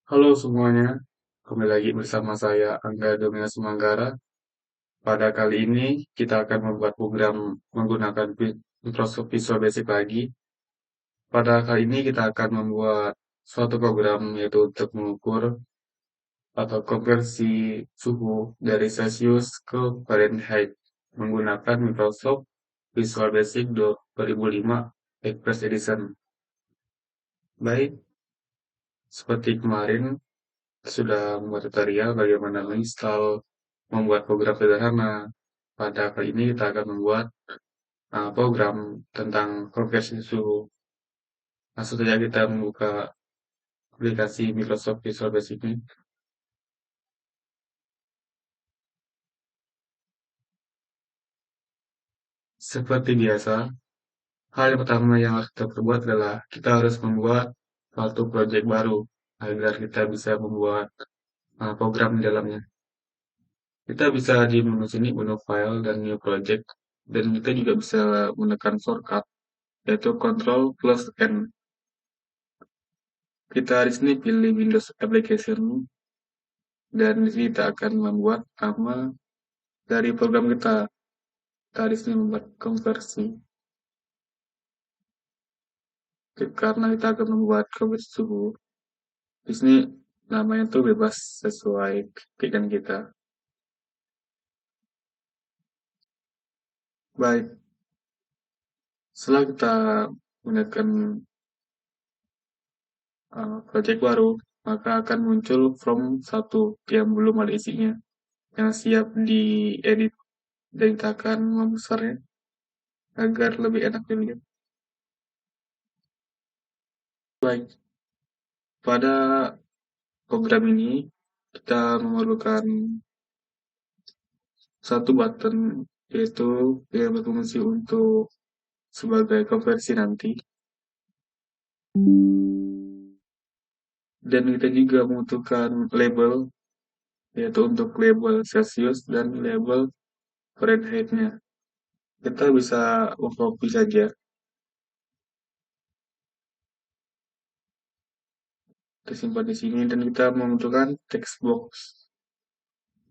Halo semuanya, kembali lagi bersama saya Angga Dominus Manggara. Pada kali ini kita akan membuat program menggunakan Microsoft Visual Basic lagi. Pada kali ini kita akan membuat suatu program yaitu untuk mengukur atau konversi suhu dari Celsius ke Fahrenheit menggunakan Microsoft Visual Basic 2005 Express Edition. Baik, seperti kemarin sudah membuat tutorial bagaimana menginstal membuat program sederhana. Pada kali ini kita akan membuat program tentang konversi suhu. Langsung saja kita membuka aplikasi Microsoft Visual Basic ini. Seperti biasa, hal yang pertama yang harus kita perbuat adalah kita harus membuat suatu project baru agar kita bisa membuat program di dalamnya. Kita bisa di menu sini, menu file dan new project, dan kita juga bisa menekan shortcut yaitu Ctrl plus N. Kita di sini pilih Windows Application dan di sini kita akan membuat nama dari program kita. Kita di sini membuat konversi. Karena kita akan membuat konversi suhu, di sini namanya tuh bebas sesuai keinginan kita. Baik, setelah kita menekan project baru, maka akan muncul form satu yang belum ada isinya, yang siap diedit dan kita akan membesarnya agar lebih enak dilihat. Baik, pada program ini kita memerlukan satu button yaitu yang berfungsi untuk sebagai konversi nanti, dan kita juga membutuhkan label yaitu untuk label Celsius dan label Fahrenheit-nya. Kita bisa copy saja, kita simpan di sini, dan kita membutuhkan text box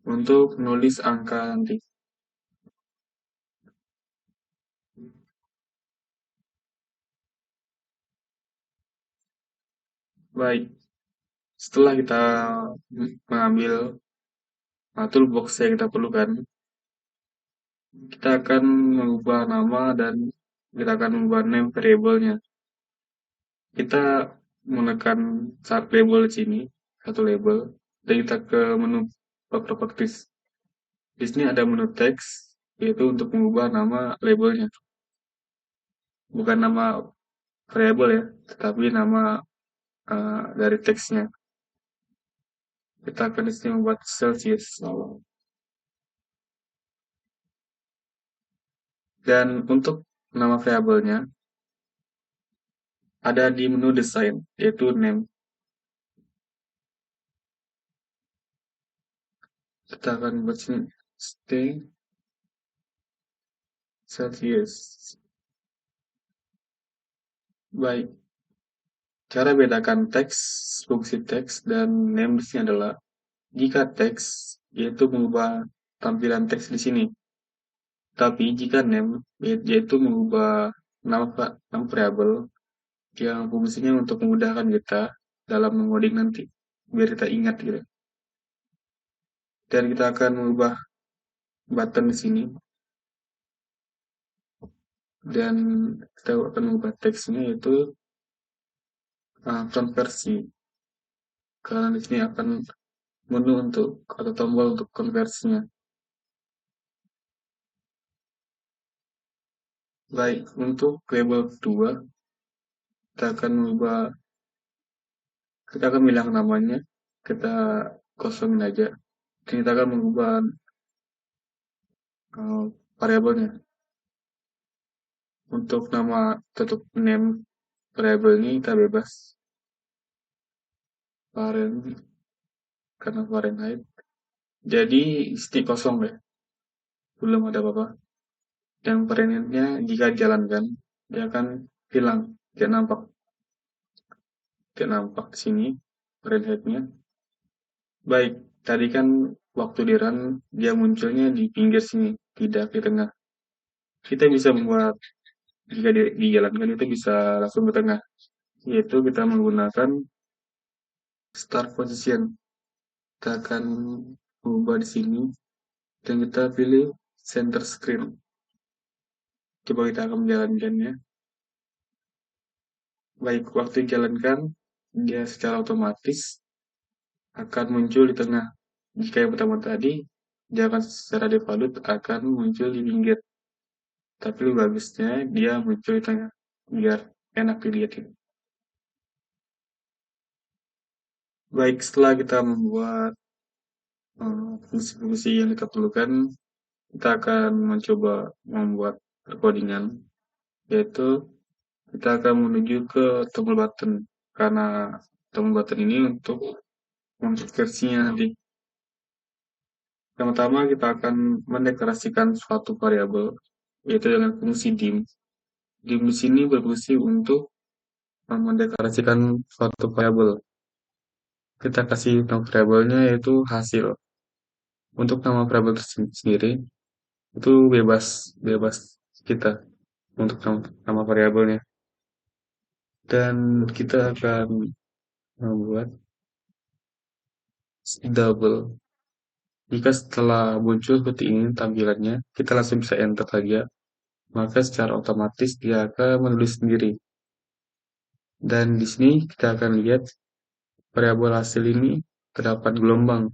untuk menulis angka nanti. Baik, setelah kita mengambil toolbox yang kita perlukan, kita akan mengubah nama dan kita akan mengubah name variable-nya. Kita menekan saat label di sini, satu label, dan kita ke menu properties. Di sini ada menu text, yaitu untuk mengubah nama labelnya. Bukan nama variable ya, tetapi nama dari teksnya. Kita akan di sini membuat Celsius. Dan untuk nama variabelnya, ada di menu design, yaitu name. Kita akan buat sini string Celsius. Baik, cara bedakan teks, fungsi teks, dan name di sini adalah jika teks yaitu mengubah tampilan teks di sini. Tapi jika name yaitu mengubah nama variabel yang fungsinya untuk memudahkan kita dalam mengoding nanti, biar kita ingat gitu. Dan kita akan mengubah button di sini, dan kita akan mengubah teksnya yaitu konversi, karena di sini akan menu untuk atau tombol untuk konversinya. Baik, untuk label kedua, kita akan mengubah, kita akan bilang namanya, kita kosongin aja. Dan kita akan mengubah variabelnya. Untuk nama tetap name variabel ini kita bebas Fahrenheit, karena Fahrenheit. Jadi stick kosong ya, belum ada apa-apa. Dan Fahrenheit-nya jika jalankan, dia akan hilang, tidak nampak di sini. Fahrenheit-nya. Baik, tadi kan waktu di run dia munculnya di pinggir sini, tidak di tengah. Kita bisa membuat jika dijalankan itu bisa langsung ke tengah, yaitu kita menggunakan start position. Kita akan mengubah di sini dan kita pilih center screen. Coba kita akan menjalankannya. Baik, waktu dijalankan dia secara otomatis akan muncul di tengah. Jika yang pertama tadi dia akan secara default akan muncul di pinggir. Tapi lebih bagusnya dia muncul di tengah biar enak dilihat gitu. Baik, setelah kita membuat fungsi-fungsi yang kita perlukan, kita akan mencoba membuat recordingan, yaitu kita akan menuju ke tombol button, karena tombol button ini untuk konversinya nanti. Yang pertama kita akan mendeklarasikan suatu variabel, yaitu dengan fungsi dim. Dim di sini berfungsi untuk mendeklarasikan suatu variabel. Kita kasih nama variabelnya yaitu hasil. Untuk nama variabel sendiri itu bebas bebas kita untuk nama variabelnya. Dan kita akan membuat double. Jika setelah muncul seperti ini tampilannya, kita langsung bisa enter saja, maka secara otomatis dia akan menulis sendiri. Dan di sini kita akan lihat variabel hasil ini terdapat gelombang.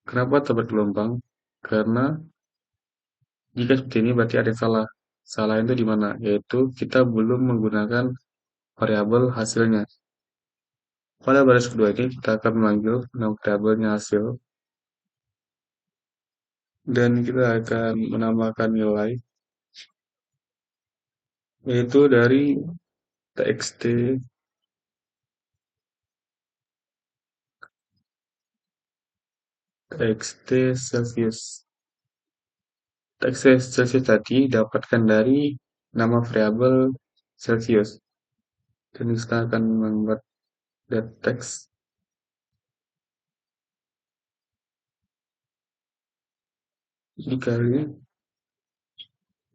Kenapa terdapat gelombang? Karena jika seperti ini berarti ada yang salah. Salah itu di mana? Yaitu kita belum menggunakan variabel hasilnya. Pada baris kedua ini kita akan memanggil nama variabelnya hasil dan kita akan menambahkan nilai yaitu dari txt Celsius. Txt Celsius tadi dapatkan dari nama variabel Celsius. Dan kita akan membuat that text dikali.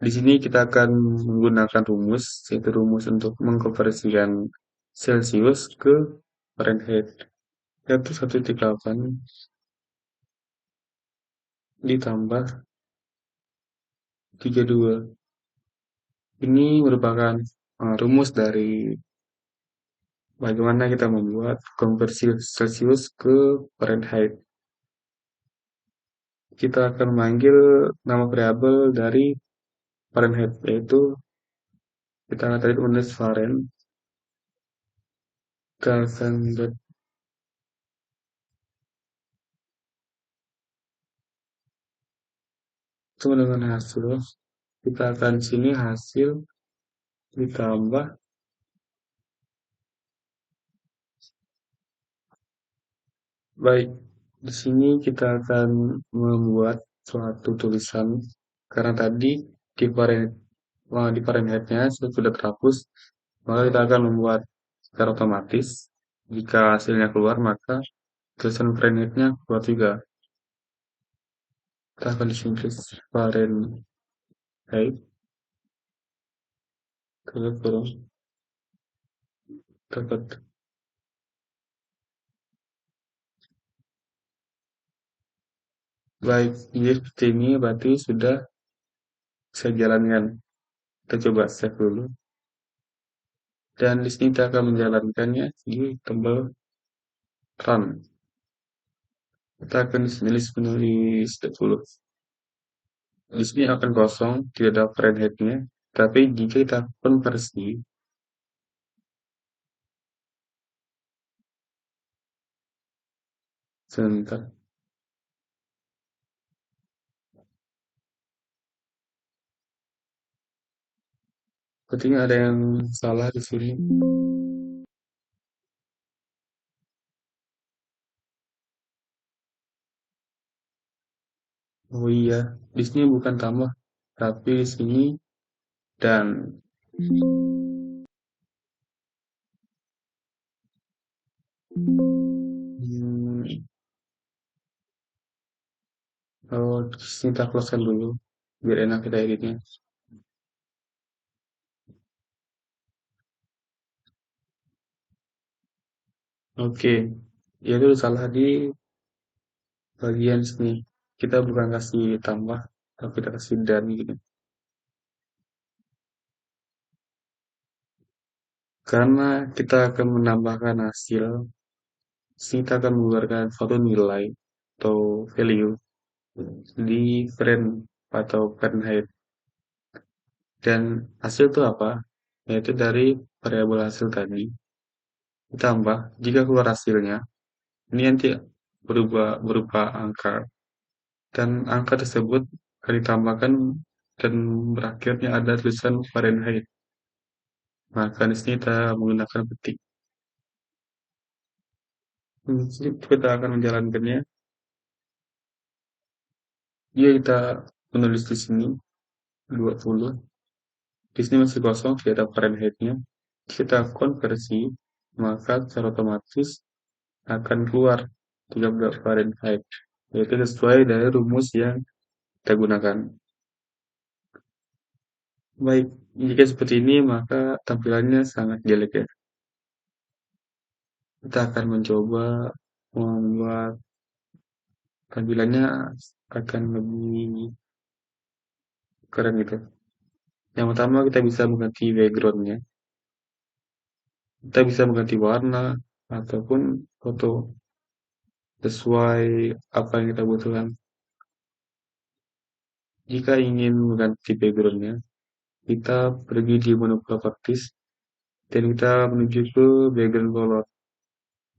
Di sini kita akan menggunakan rumus, yaitu rumus untuk mengkonversikan Celsius ke Fahrenheit. Yaitu 1,8 ditambah 32. Ini merupakan rumus dari bagaimana kita membuat konversi Celsius ke Fahrenheit. Kita akan memanggil nama variabel dari Fahrenheit, yaitu kita tadi menulis Fahrenheit. Kita akan bertemu dengan hasil. Kita akan sini hasil ditambah baik. Di sini kita akan membuat suatu tulisan karena tadi di Fahrenheit-nya sudah terhapus, maka kita akan membuat secara otomatis. Jika hasilnya keluar, maka tulisan Fahrenheit-nya keluar juga. Kita akan disimplis Fahrenheit kurang dapat. Baik, jadi seperti ini berarti sudah bisa jalankan. Kita coba save dulu. Dan di sini kita akan menjalankannya di tombol run. Kita akan menulis 10. Di sini akan kosong, tidak ada Fahrenheit-nya. Tapi jika kita konversi, sebentar. Sepertinya ada yang salah di sini. Oh iya, di sini bukan tambah, tapi di sini dan. kita close kan dulu biar enak kita editnya. Oke, ya itu salah di bagian sini. Kita bukan kasih tambah, tapi kita kasih dan gitu. Karena kita akan menambahkan hasil, kita akan mengeluarkan suatu nilai atau value di frame atau Fahrenheit. Dan hasil itu apa? Yaitu dari variabel hasil tadi ditambah jika keluar hasilnya, ini nanti berubah berupa angka dan angka tersebut akan ditambahkan dan berakhirnya ada tulisan Fahrenheit. Maka di sini kita menggunakan petik. Jadi kita akan menjalankannya. Jika kita menulis di sini 20, di sini masih kosong, tidak ada Fahrenheit-nya. Kita konversi, maka secara otomatis akan keluar 13 Fahrenheit. Yaitu sesuai dari rumus yang kita gunakan. Baik, jika seperti ini maka tampilannya sangat jelek ya. Kita akan mencoba membuat tampilannya akan lebih keren gitu. Yang pertama kita bisa mengganti backgroundnya. Kita bisa mengganti warna ataupun foto sesuai apa yang kita butuhkan. Jika ingin mengganti backgroundnya, kita pergi di menu properties dan kita menuju ke background color.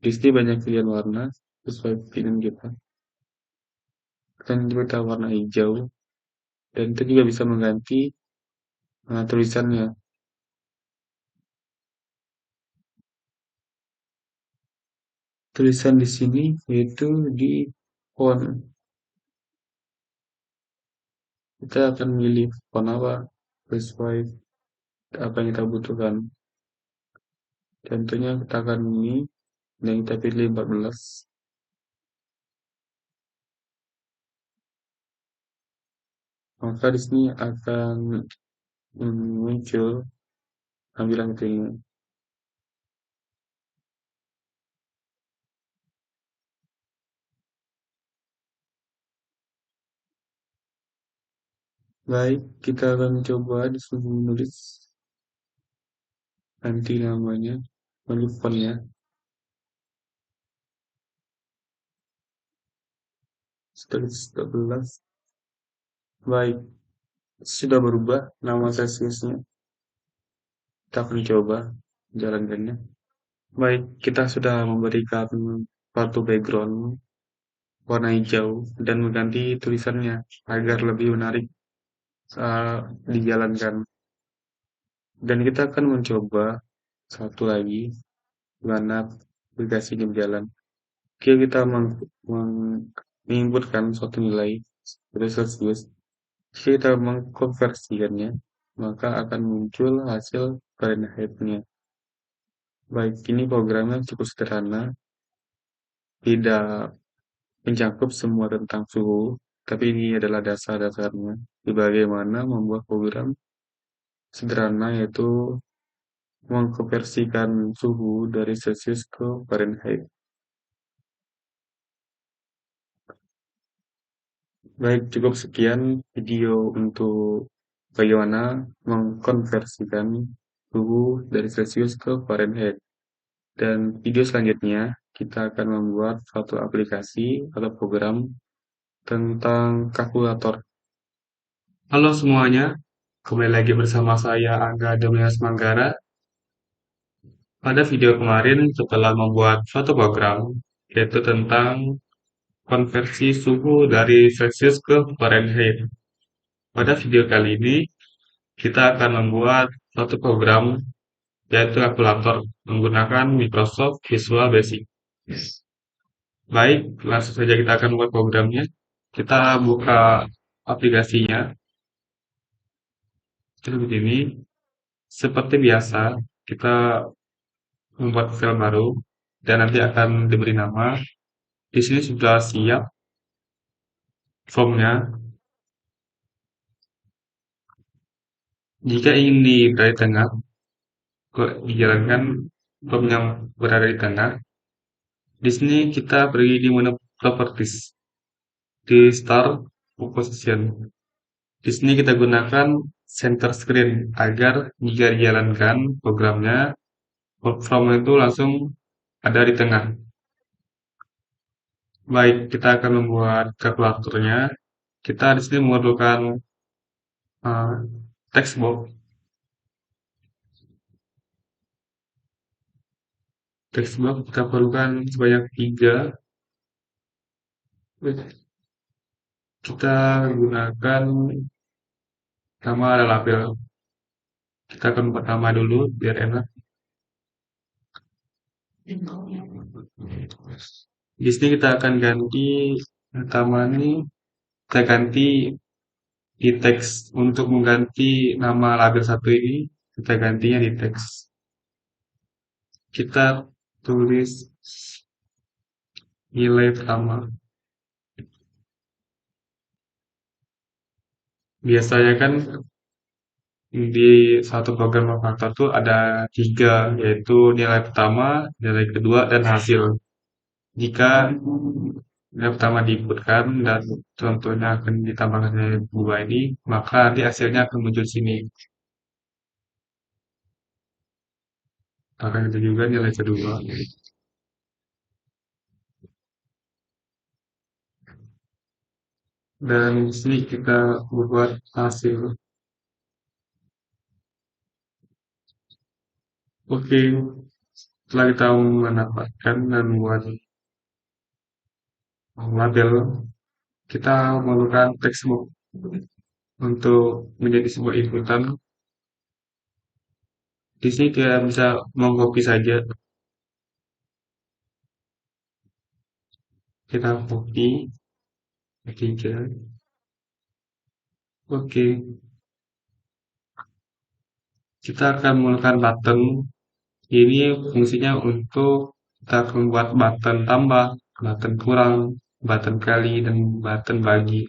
Di sini banyak pilihan warna sesuai pilihan kita. Kita kita warna hijau dan itu juga bisa mengganti tulisannya. Tulisan di sini yaitu di font. Kita akan memilih font apa sesuai apa yang kita butuhkan. Contohnya kita akan ini dan kita pilih 14. Maka di sini akan muncul tampilan ini. Baik, kita akan coba di sini menulis nanti namanya, lalu fontnya, tulis 12. Baik, sudah berubah nama sesiusnya. Kita akan coba jalankannya. Baik, kita sudah memberikan suatu background warna hijau dan mengganti tulisannya agar lebih menarik dijalankan. Dan kita akan mencoba satu lagi mana aplikasi ini berjalan. Jika kita menginputkan suatu nilai dari Celsius, jika kita mengkonversikannya, maka akan muncul hasil Fahrenheit-nya. Baik, ini programnya cukup sederhana, tidak mencakup semua tentang suhu, tapi ini adalah dasar-dasarnya di bagaimana membuat program sederhana yaitu mengkonversikan suhu dari Celsius ke Fahrenheit. Baik, cukup sekian video untuk bagaimana mengkonversikan suhu dari Celsius ke Fahrenheit. Dan video selanjutnya kita akan membuat suatu aplikasi atau program tentang kalkulator. Halo semuanya, kembali lagi bersama saya Angga Dominas Manggara. Pada video kemarin setelah membuat suatu program yaitu tentang konversi suhu dari Celsius ke Fahrenheit. Pada video kali ini kita akan membuat suatu program yaitu kalkulator menggunakan Microsoft Visual Basic. Baik, langsung saja kita akan membuat programnya. Kita buka aplikasinya. Seperti ini. Seperti biasa, kita membuat file baru dan nanti akan diberi nama. Di sini sudah siap formnya. Jika ingin di berada di tengah, kok dijalankan prompt yang berada di tengah. Di sini kita pergi di menu properties di start position. Di sini kita gunakan center screen agar jika dijalankan programnya, work from itu langsung ada di tengah. Baik, kita akan membuat kalkulatornya. Kita di sini memerlukan uh, text box. Text box kita perlukan sebanyak 3. Kita gunakan nama ada label. Kita akan buat nama dulu biar enak. Di sini kita akan ganti nama ini, kita ganti di teks untuk mengganti nama label satu ini, kita gantinya di teks. Kita tulis nilai pertama. Biasanya kan di satu program faktor tuh ada 3, yaitu nilai pertama, nilai kedua, dan hasil. Jika nilai pertama diinputkan dan contohnya akan ditambahkan nilai 2 ini, maka nanti hasilnya akan muncul sini. Akan itu juga nilai kedua. Dan di sini kita membuat hasil. Oke, setelah kita mendapatkan dan membuat label, kita memerlukan textbook untuk menjadi sebuah inputan. Di sini kita bisa mengcopy saja. Kita copy ketiga. Oke, kita akan menggunakan button. Ini fungsinya untuk kita membuat button tambah, button kurang, button kali, dan button bagi.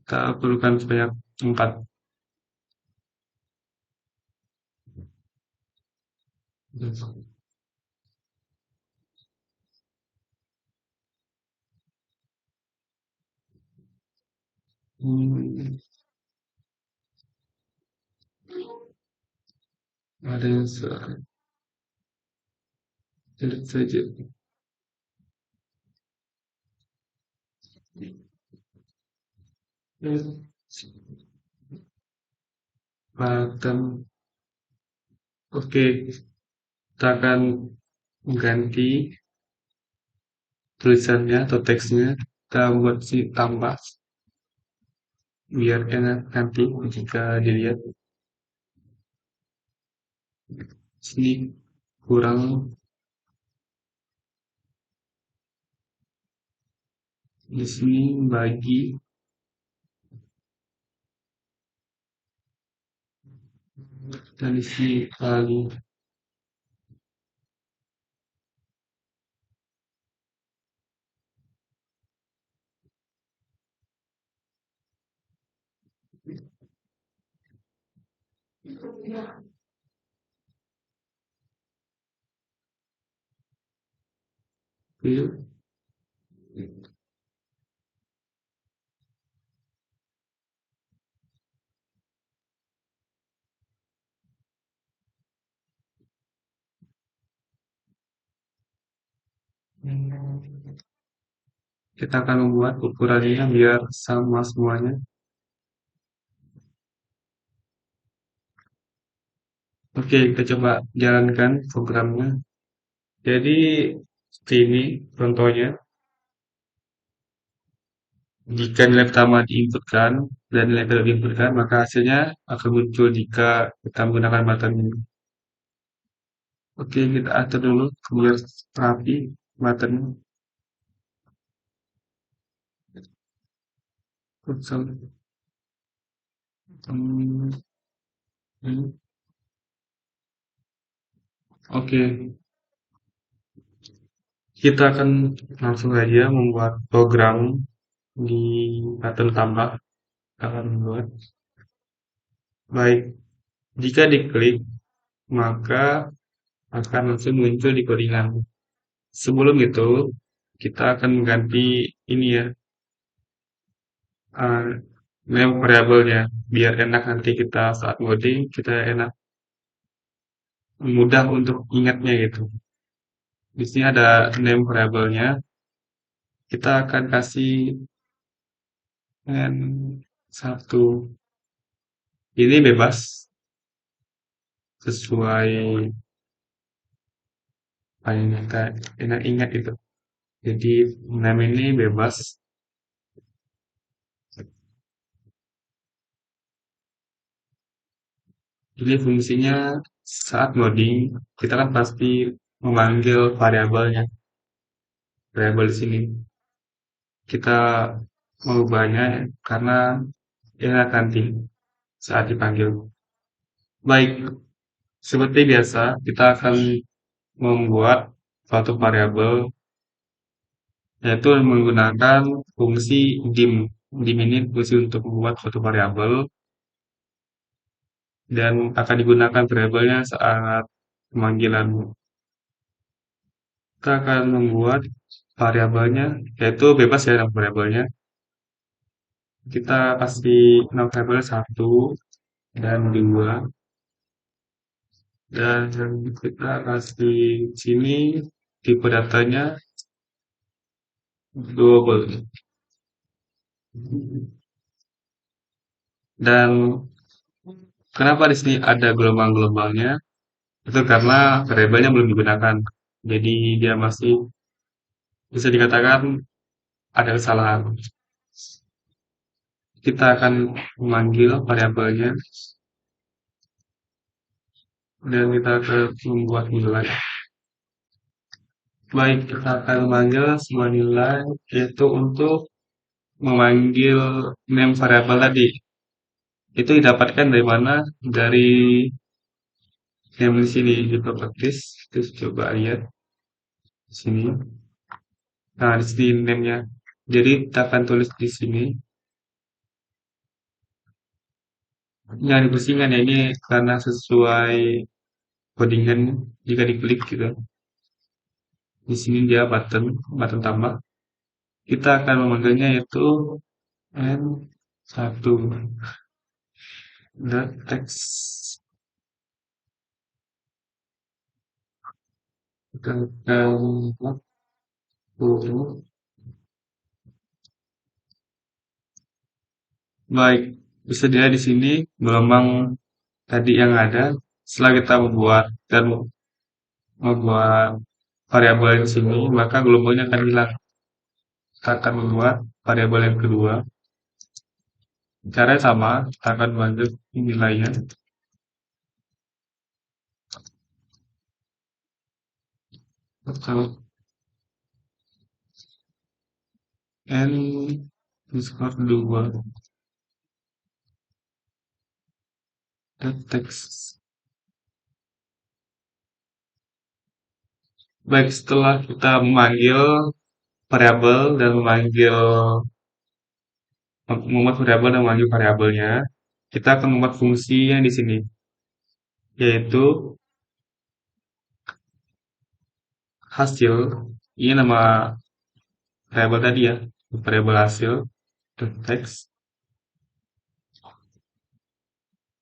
Kita perlukan sebanyak 4. Hmm, ada yang sulit saja. Button. Oke, kita akan mengganti tulisannya atau teksnya. Kita buat si tambah biar enak nanti jika dilihat. Sini kurang, di sini bagi, dan di sini kali. Oke. Kita akan membuat ukurannya biar sama semuanya. Oke, kita coba jalankan programnya. Jadi seperti ini contohnya. Jika nilai pertama diinputkan dan nilai kedua diinputkan, maka hasilnya akan muncul jika kita menggunakan button ini. Oke, kita atur dulu biar rapi button. Hmm, hmm. Oke, kita akan langsung saja membuat program di button tambah. Kita akan membuat. Baik, jika diklik, maka akan langsung muncul di codingan. Sebelum itu, kita akan mengganti ini ya, eh, name variabelnya, biar enak nanti kita saat ngoding, kita enak mudah untuk ingatnya gitu. Di sini ada name variabelnya, kita akan kasih n1. Ini bebas sesuai apa yang kita enak ingat itu. Jadi name ini bebas. Ini fungsinya saat ngoding, kita kan pasti memanggil variabelnya, variabel di sini. Kita mengubahnya karena enak nanti saat dipanggil. Baik, seperti biasa, kita akan membuat suatu variabel yaitu menggunakan fungsi dim. Dim ini fungsi untuk membuat suatu variabel dan akan digunakan variabelnya saat pemanggilan. Kita akan membuat variabelnya, yaitu bebas ya nama variabelnya. Kita kasih nama variabel 1 dan 2 dan kita kasih sini tipe datanya double. Dan kenapa di sini ada gelombang-gelombangnya? Itu karena variabelnya belum digunakan. Jadi dia masih bisa dikatakan ada kesalahan. Kita akan memanggil variabelnya dan kita akan membuat nilai. Baik, kita akan memanggil semua nilai yaitu untuk memanggil name variabel tadi. Itu didapatkan dari mana? Dari name di sini di properties. Terus coba lihat di sini. Nah, di sini name-nya. Jadi kita akan tulis di sini. Jangan dibersihkan ya ini karena sesuai codingan jika diklik gitu. Di sini dia button tambah. Kita akan memanggilnya yaitu n1 dot text. Kita akan baik, bisa dilihat di sini gelombang tadi yang ada setelah kita membuat variabel di sini, maka gelombangnya akan hilang. Kita akan membuat variabel yang kedua. Caranya sama, kita akan lanjut nilainya. Kalau n diskor 2 teks. Baik, setelah kita memanggil variabel dan membuat variabel dan memanggil variabelnya, kita akan membuat fungsi yang di sini, yaitu hasil. Ini nama variabel tadi ya, variabel hasil teks.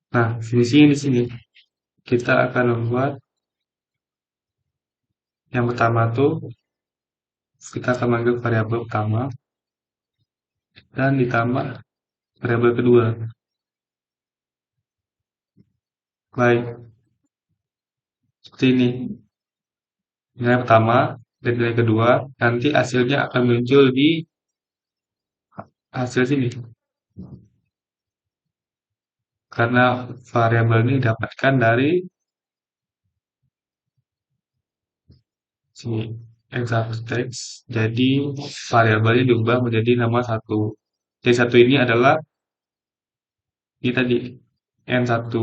Nah, fungsi yang di sini kita akan membuat yang pertama tuh kita akan manggil variabel pertama dan ditambah variabel kedua. Baik, seperti ini. Nilai pertama dan nilai kedua nanti hasilnya akan muncul di hasil sini. Karena variabel ini didapatkan dari sini exact text. Jadi variabelnya diubah menjadi nama satu. Jadi satu ini adalah ini tadi n1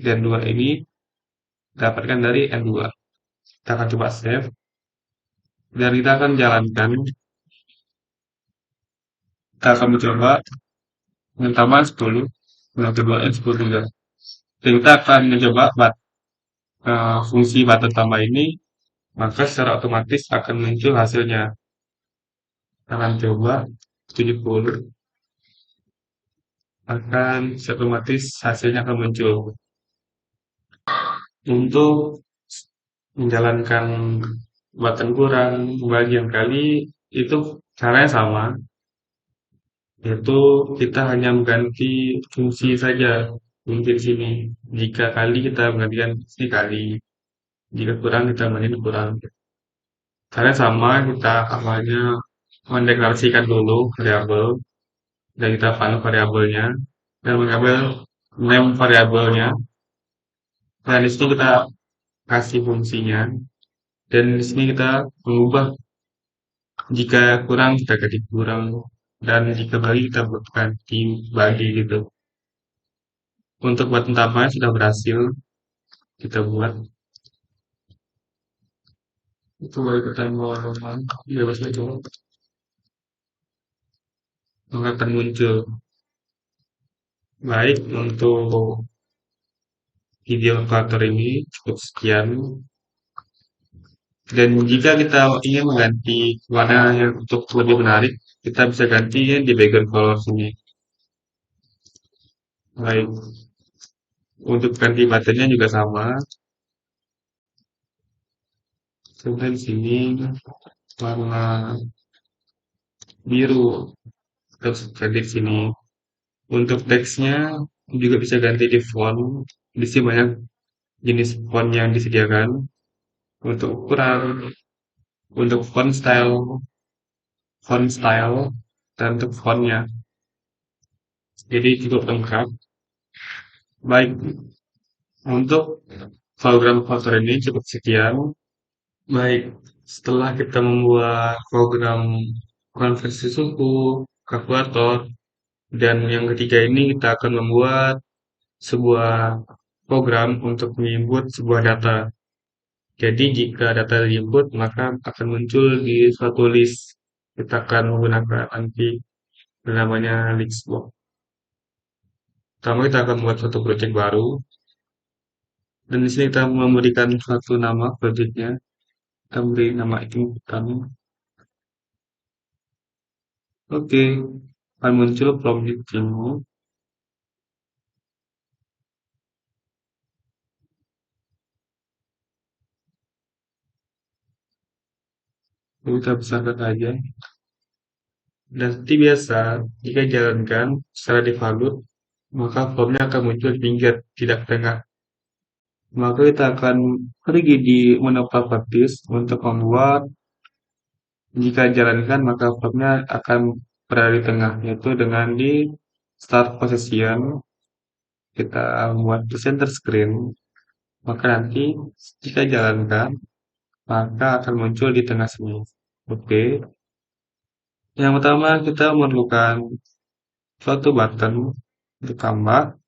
dan 2 ini didapatkan dari n2. Kita akan coba save dan kita akan jalankan. Kita akan mencoba yang pertama 10, yang kedua n10 juga. Dan kita akan mencoba fungsi button tambah ini, maka secara otomatis akan muncul hasilnya. Akan coba 70, akan secara otomatis hasilnya akan muncul. Untuk menjalankan button kurang bagian kali itu caranya sama, yaitu kita hanya mengganti fungsi saja. Fungsi di sini. Jika kali kita menggantikan fungsi kali, jika kurang kita mengganti kurang. Caranya sama, kita awalnya mendeklarasikan dulu variabel dan kita panuh variabelnya dan mengambil name variabelnya dan di situ kita kasih fungsinya dan di sini kita mengubah jika kurang kita ganti kurang dan jika bagi kita ganti bagi gitu. Untuk buat tambahnya sudah berhasil kita buat. Itu baru kita mau bebas aja. Maka akan muncul. Baik, untuk video kalkulator ini cukup sekian. Dan jika kita ingin mengganti warna yang untuk lebih menarik, kita bisa ganti di background color sini. Baik, untuk ganti buttonnya juga sama. Sebenarnya di sini warna biru terus ganti di sini. Untuk teksnya juga bisa ganti di font. Di sini banyak jenis font yang disediakan. Untuk ukuran, untuk font style, dan untuk fontnya. Jadi cukup lengkap. Baik, untuk program faktor ini cukup sekian. Baik, setelah kita membuat program konversi suku, kalkulator, dan yang ketiga ini kita akan membuat sebuah program untuk menginput sebuah data. Jadi jika data diinput maka akan muncul di suatu list. Kita akan menggunakan nanti namanya listbox. Pertama kita akan membuat suatu project baru dan di sini kita memberikan suatu nama projectnya. Kita beri nama inputan. Oke, akan muncul project ini. Kita besarkan aja. Dan seperti biasa, jika dijalankan secara default, maka formnya akan muncul di pinggir, tidak tengah. Maka kita akan pergi di menu properties untuk membuat, jika dijalankan maka formnya akan berada di tengah, yaitu dengan di start position, kita membuat di center screen, maka nanti jika dijalankan, maka akan muncul di tengah sini. Oke. Yang pertama kita memerlukan suatu button untuk tambah.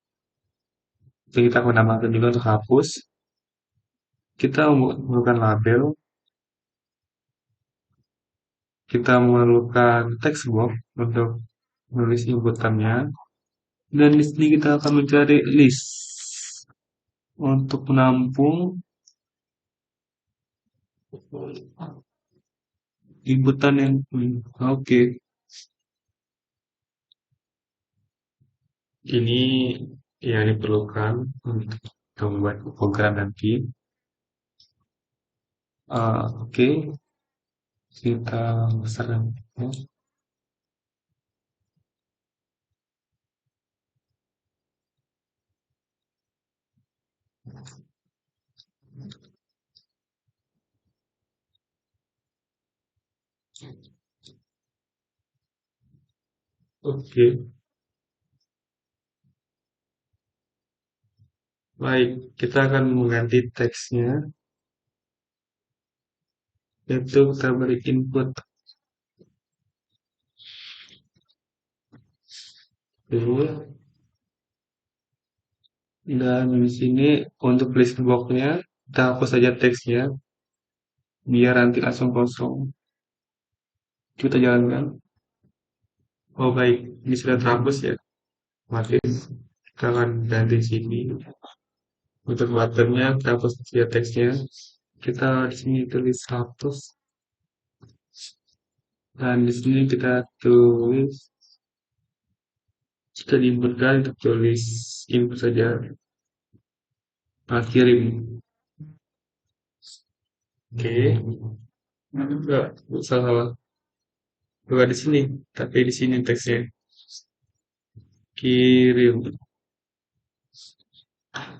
Jadi kita menambahkan juga untuk hapus. Kita memerlukan label. Kita memerlukan text box untuk menulis inputannya. Dan di sini kita akan mencari list untuk menampung inputan yang oke. Ini yang diperlukan untuk membuat program nanti. Oke, kita besarkan. Oke, baik. Kita akan mengganti teksnya. Yaitu kita beri input. Oke. Dan di sini untuk list box-nya kita hapus saja teksnya biar nanti langsung kosong. Kita jalankan. Oh baik, ini sudah terhapus ya. Otomatis kita akan ganti sini. Untuk buttonnya kita hapus via teksnya. Kita di sini tulis hapus dan di sini kita tulis kita diinputkan untuk tulis input saja. Kirim. Oke. Enggak, salah salah. Bukan di sini, tapi di sini teksnya. Kirim.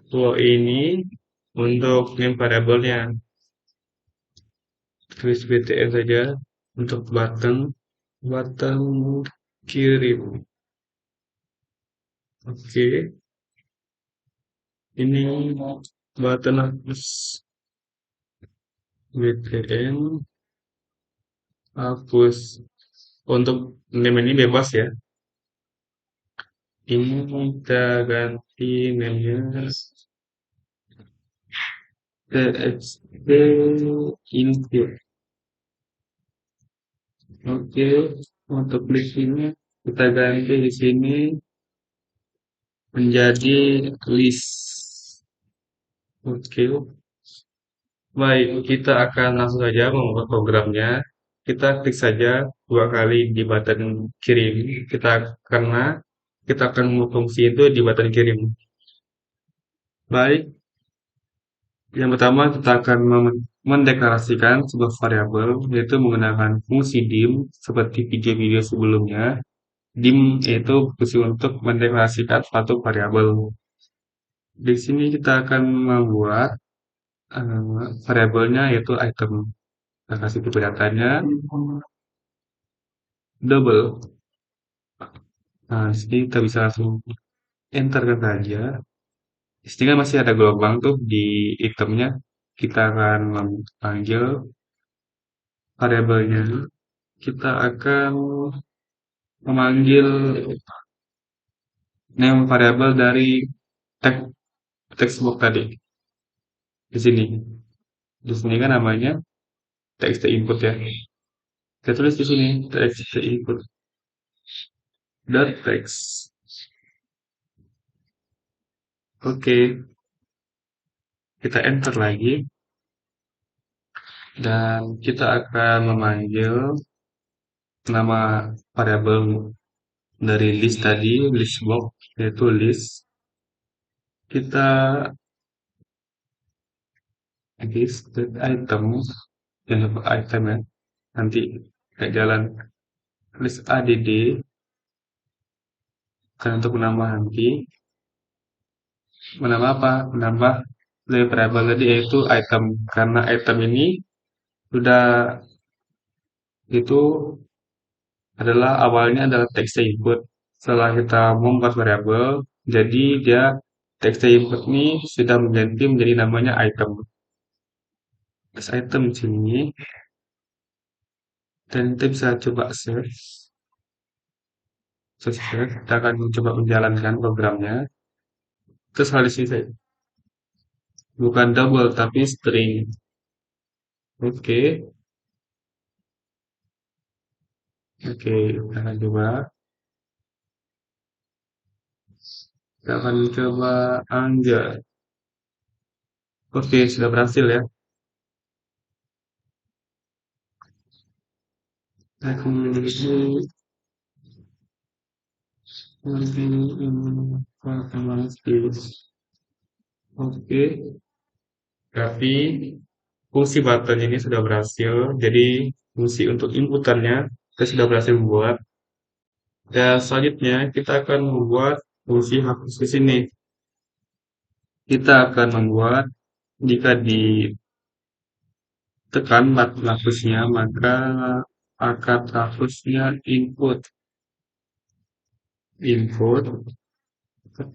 Oh ini untuk name variabelnya tulis btn saja untuk button kirim. Oke, ini button hapus btn hapus. Untuk name ini bebas ya. Ini kita ganti namenya txt input. Oke, untuk list ini kita ganti di sini menjadi list. Oke, baik, kita akan langsung saja membuat programnya. Kita klik saja dua kali di button kirim. Karena kita akan membuat fungsi itu di button kirim. Baik, yang pertama kita akan mendeklarasikan sebuah variabel yaitu menggunakan fungsi dim seperti video-video sebelumnya. Dim itu fungsi untuk mendeklarasikan suatu variabel. Di sini kita akan membuat variabelnya yaitu item. Kita kasih tipe datanya double. Nah, di sini kita bisa langsung enterkan saja. Di sini kan masih ada gelombang tuh di itemnya. Kita akan memanggil variabelnya. Kita akan memanggil name variabel dari tag text box tadi. Di sini. Di sini kan namanya text input ya. Kita tulis di sini text input dot text. Oke, kita enter lagi dan kita akan memanggil nama variabel dari list tadi, list box yaitu list. Kita list item yang item ya. Nanti kayak jalan list add kan untuk menambah nanti menambah apa? Menambah dari variabel tadi yaitu item karena item ini sudah itu adalah awalnya adalah text input. Setelah kita membuat variabel, jadi dia text input ini sudah menjadi namanya item. Terus item di sini dan kita bisa coba save. Save. Kita akan coba menjalankan programnya. Terus hal di sini bukan double tapi string. Oke, oke, kita akan coba. Kita akan coba anjay. Oke, sudah berhasil ya. Rekomendasi Oke, tapi fungsi button ini sudah berhasil. Jadi fungsi untuk inputannya kita sudah berhasil membuat. Dan selanjutnya kita akan membuat fungsi hapus di sini. Kita akan membuat jika ditekan button hapusnya maka akan hapusnya input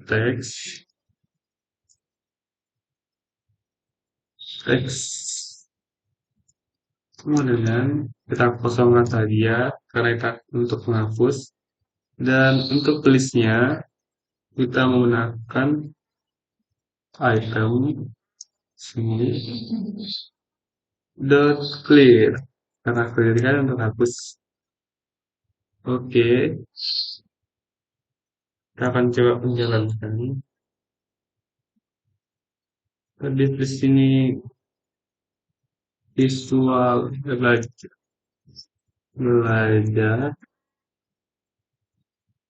teks kemudian kita kosongkan saja karena kita untuk menghapus dan untuk tulisnya kita menggunakan item sini dot clear karena clear kan untuk hapus. Oke, kita akan coba menjalankan. Tadi di sini visual belajar, belajar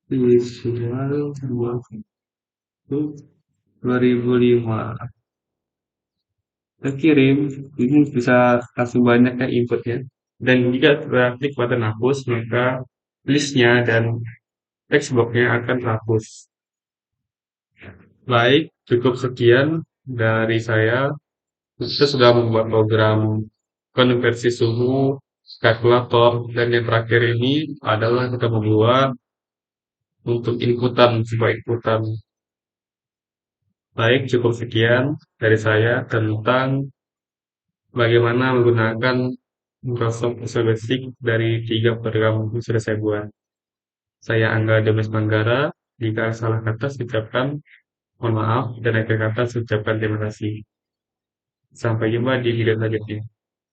visual 2005. Kita kirim, ini bisa langsung banyak ya inputnya. Dan jika klik button hapus, maka listnya dan textboxnya akan terhapus. Baik, cukup sekian dari saya. Kita sudah membuat program konversi suhu, kalkulator, dan yang terakhir ini adalah kita membuat untuk inputan, sebuah inputan. Baik, cukup sekian dari saya tentang bagaimana menggunakan Microsoft Visual Basic dari 3 program yang sudah saya buat. Saya Angga Demes Manggara. Jika salah kata, saya ucapkan mohon maaf, dan akhir kata saya ucapkan terima kasih. Sampai jumpa di video selanjutnya.